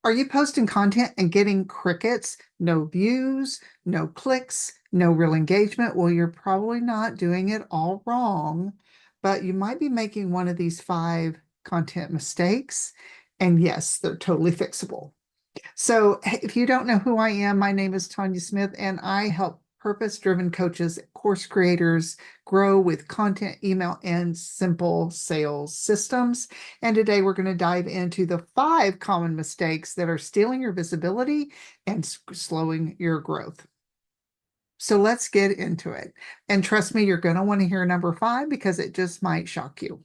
Are you posting content and getting crickets, no views, no clicks, no real engagement? Well, you're probably not doing it all wrong, but you might be making one of these 5 content mistakes. And yes, they're totally fixable. So if you don't know who I am, my name is Tanya Smith, and I help purpose-driven coaches, course creators grow with content, email, and simple sales systems. And today we're going to dive into the 5 common mistakes that are stealing your visibility and slowing your growth. So let's get into it. And trust me, you're going to want to hear number 5 because it just might shock you.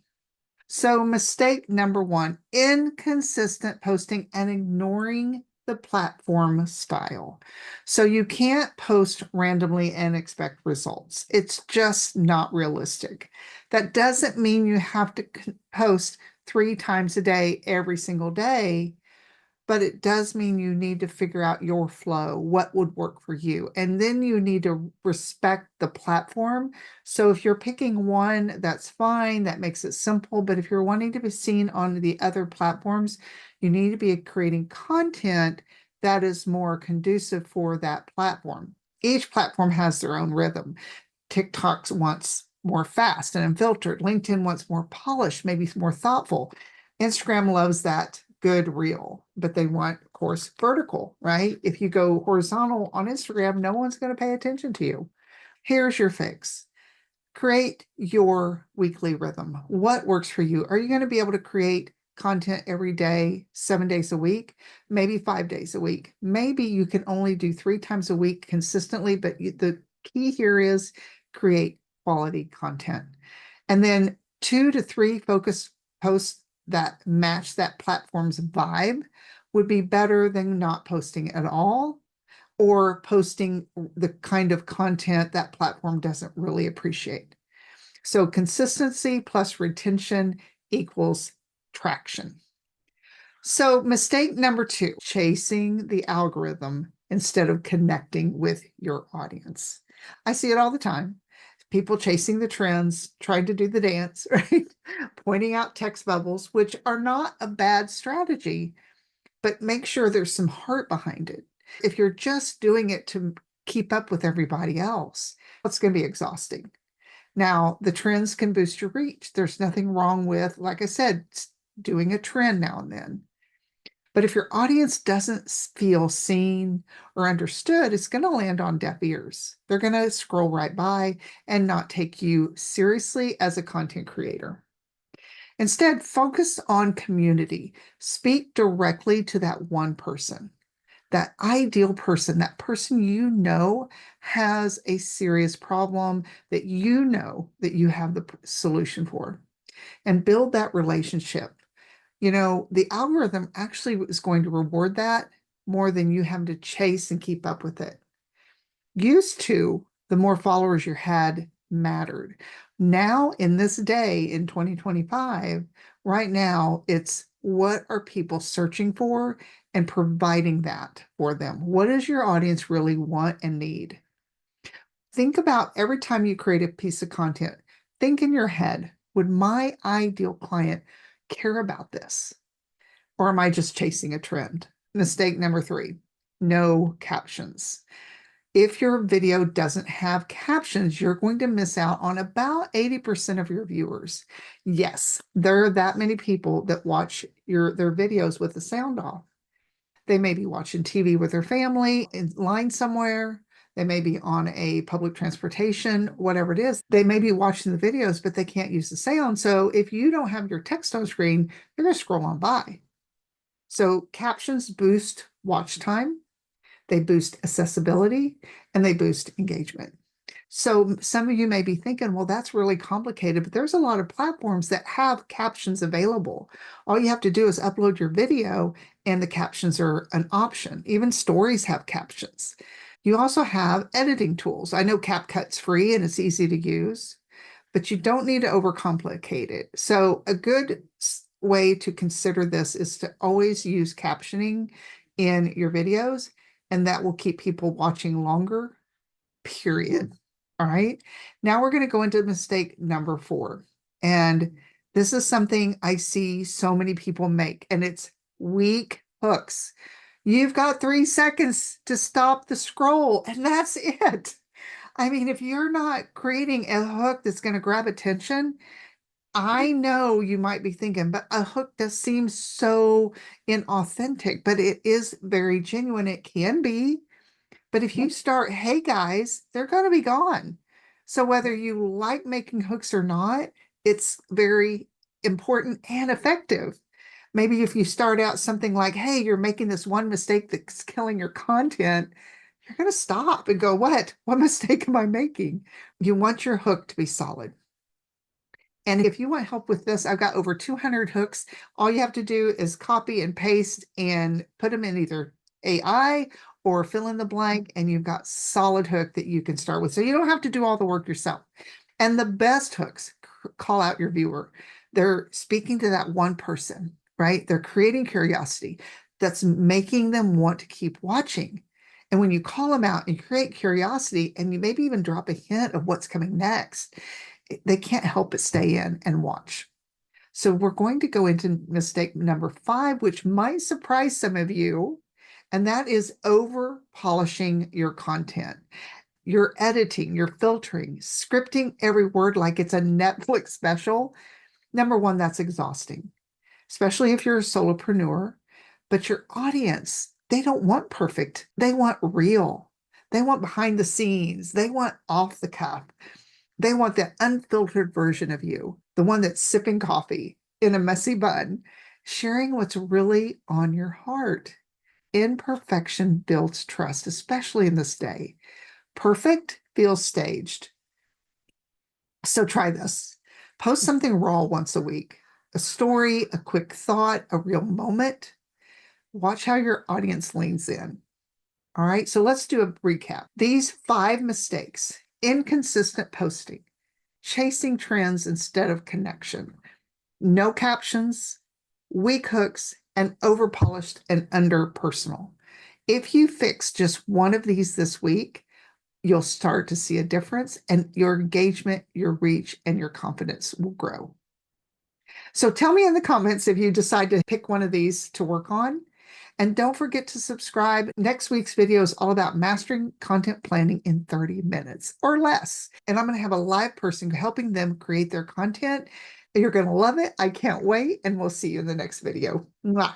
So mistake number 1, inconsistent posting and ignoring the platform style. So you can't post randomly and expect results. It's just not realistic. That doesn't mean you have to post 3 times a day, every single day, but it does mean you need to figure out your flow, what would work for you. And then you need to respect the platform. So if you're picking one, that's fine. That makes it simple. But if you're wanting to be seen on the other platforms, you need to be creating content that is more conducive for that platform. Each platform has their own rhythm. TikTok wants more fast and unfiltered. LinkedIn wants more polished, maybe more thoughtful. Instagram loves that good real, but they want, of course, vertical, right? If you go horizontal on Instagram, no one's going to pay attention to you. Here's your fix. Create your weekly rhythm. What works for you? Are you going to be able to create content every day, 7 days a week, maybe 5 days a week? Maybe you can only do 3 times a week consistently, but the key here is create quality content. And then 2 to 3 focus posts that match that platform's vibe would be better than not posting at all, or posting the kind of content that platform doesn't really appreciate. So consistency plus retention equals traction. So mistake number 2, chasing the algorithm instead of connecting with your audience. I see it all the time. People chasing the trends, trying to do the dance, right? Pointing out text bubbles, which are not a bad strategy, but make sure there's some heart behind it. If you're just doing it to keep up with everybody else, it's going to be exhausting. Now, the trends can boost your reach. There's nothing wrong with, like I said, doing a trend now and then. But if your audience doesn't feel seen or understood, it's going to land on deaf ears. They're going to scroll right by and not take you seriously as a content creator. Instead, focus on community. Speak directly to that one person, that ideal person, that person you know has a serious problem that you know that you have the solution for, and build that relationship. You know, the algorithm actually is going to reward that more than you having to chase and keep up with it. Used to, the more followers you had mattered. Now, in this day, in 2025, right now, it's what are people searching for and providing that for them. What does your audience really want and need? Think about every time you create a piece of content, think in your head, would my ideal client care about this? Or am I just chasing a trend? Mistake number 3, no captions. If your video doesn't have captions, you're going to miss out on about 80% of your viewers. Yes, there are that many people that watch their videos with the sound off. They may be watching TV with their family in line somewhere. They may be on a public transportation, whatever it is. They may be watching the videos, but they can't use the sound. So if you don't have your text on screen, you're going to scroll on by. So captions boost watch time, they boost accessibility, and they boost engagement. So some of you may be thinking, well, that's really complicated, but there's a lot of platforms that have captions available. All you have to do is upload your video and the captions are an option. Even stories have captions. You also have editing tools. I know CapCut's free and it's easy to use, but you don't need to overcomplicate it. So a good way to consider this is to always use captioning in your videos, and that will keep people watching longer, period. All right. Now we're going to go into mistake number 4. And this is something I see so many people make, and it's weak hooks. You've got 3 seconds to stop the scroll, and that's it. I mean, if you're not creating a hook that's going to grab attention, I know you might be thinking, but a hook does seem so inauthentic, but it is very genuine. It can be. But if you start, hey guys, they're going to be gone. So whether you like making hooks or not, it's very important and effective. Maybe if you start out something like, hey, you're making this one mistake that's killing your content, you're going to stop and go, what? What mistake am I making? You want your hook to be solid. And if you want help with this, I've got over 200 hooks. All you have to do is copy and paste and put them in either AI or fill in the blank, and you've got solid hook that you can start with. So you don't have to do all the work yourself. And the best hooks call out your viewer. They're speaking to that one person, right? They're creating curiosity that's making them want to keep watching. And when you call them out and create curiosity, and you maybe even drop a hint of what's coming next, they can't help but stay in and watch. So we're going to go into mistake number 5, which might surprise some of you, and that is over polishing your content. You're editing, you're filtering, scripting every word like it's a Netflix special. Number one, that's exhausting, especially if you're a solopreneur. But your audience, they don't want perfect. They want real. They want behind the scenes. They want off the cuff. They want that unfiltered version of you, the one that's sipping coffee in a messy bun, sharing what's really on your heart. Imperfection builds trust, especially in this day. Perfect feels staged. So try this. Post something raw once a week, a story, a quick thought, a real moment. Watch how your audience leans in. All right, so let's do a recap. These 5 mistakes: inconsistent posting, chasing trends instead of connection, no captions, weak hooks, and overpolished and under personal. If you fix just one of these this week, you'll start to see a difference, and your engagement, your reach, and your confidence will grow. So tell me in the comments if you decide to pick one of these to work on. And don't forget to subscribe. Next week's video is all about mastering content planning in 30 minutes or less. And I'm going to have a live person helping them create their content. You're going to love it. I can't wait. And we'll see you in the next video. Mwah.